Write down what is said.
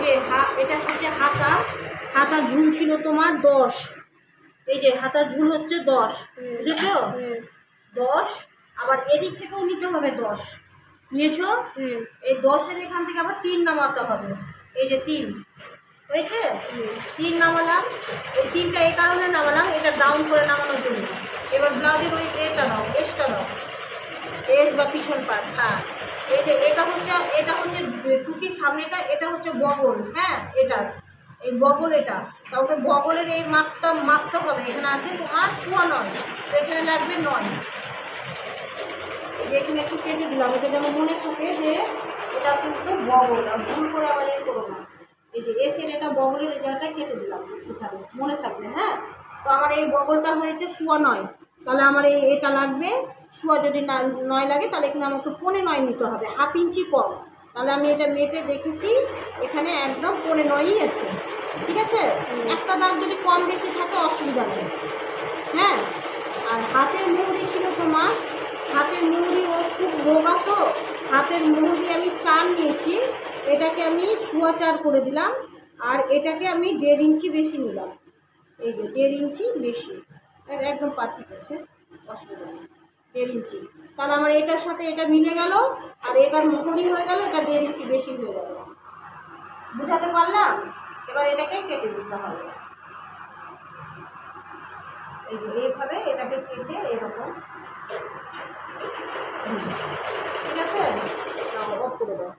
যে এটা হচ্ছে হাতা, হাতার ঝুল ছিল তোমার 10, এই যে হাতার ঝুল হচ্ছে 10, বুঝেছো? 10, আবার এদিক থেকেও নিতে হবে 10, নিয়েছো? এই 10-এর এখান থেকে আবার 3 নামাতে হবে, এই যে 3 হয়েছে, 3 নামালাম। এই 3টা এই কারণে নামালাম, এটা ডাউন করে নামানোর জন্য। এবার ব্লাউজের ওই এটা দাও, এসটা দাও, এস বা পিছন পাট। হ্যাঁ, এই যে এটা হচ্ছে টুকির সামনেটা, এটা হচ্ছে বগল। হ্যাঁ, এটা এই বগল, এটা কাউকে বগলের এই মাপতে হবে। এখানে আছে তোমার 9.25, তো এখানে লাগবে 9। এখানে একটু কেটে দিলাম, এটা যেন মনে থাকে যে এটা কিন্তু বগল, আর ভুল করে আবার এ করো না। এই যে এসের এটা বগলের এই জায়গাটা কেটে দিলাম, একটুখানি মনে থাকবে। হ্যাঁ, তো আমার এই বগলটা হয়েছে 9.25, তাহলে আমার এটা লাগবে 9, যদি 9 লাগে তাহলে এখানে আমাকে 9.25 নিতে হবে, 1/2 ইঞ্চি কম। তাহলে আমি এটা মেপে দেখেছি, এখানে একদম 9.25ই আছে। ঠিক আছে, একটা দাগ যদি কম বেশি থাকে অসুবিধা নেই। হ্যাঁ, আর হাতের মুহুরি ছিল তোমার, হাতের মুহুরি ও খুব রোগা, তো হাতের মুহুরি আমি 4 নিয়েছি, এটাকে আমি 4.25 করে দিলাম, আর এটাকে আমি 1.5 ইঞ্চি বেশি নিলাম। এই যে 1.5 ইঞ্চি বেশি, একদম পারফেক্ট আছে, অসুবিধা নেই। 1.5 ইঞ্চি, তাহলে আমার এটার সাথে এটা মিলে গেল, আর এটার মুহুরি হয়ে গেল, এটা 1.5 ইঞ্চি বেশি হয়ে গেল। বুঝাতে পারলাম? এবার এটাকে কেটে দিতে হবে, এই যে এইভাবে এটাকে কেটে এরকম। ঠিক আছে, অফ করে দাও।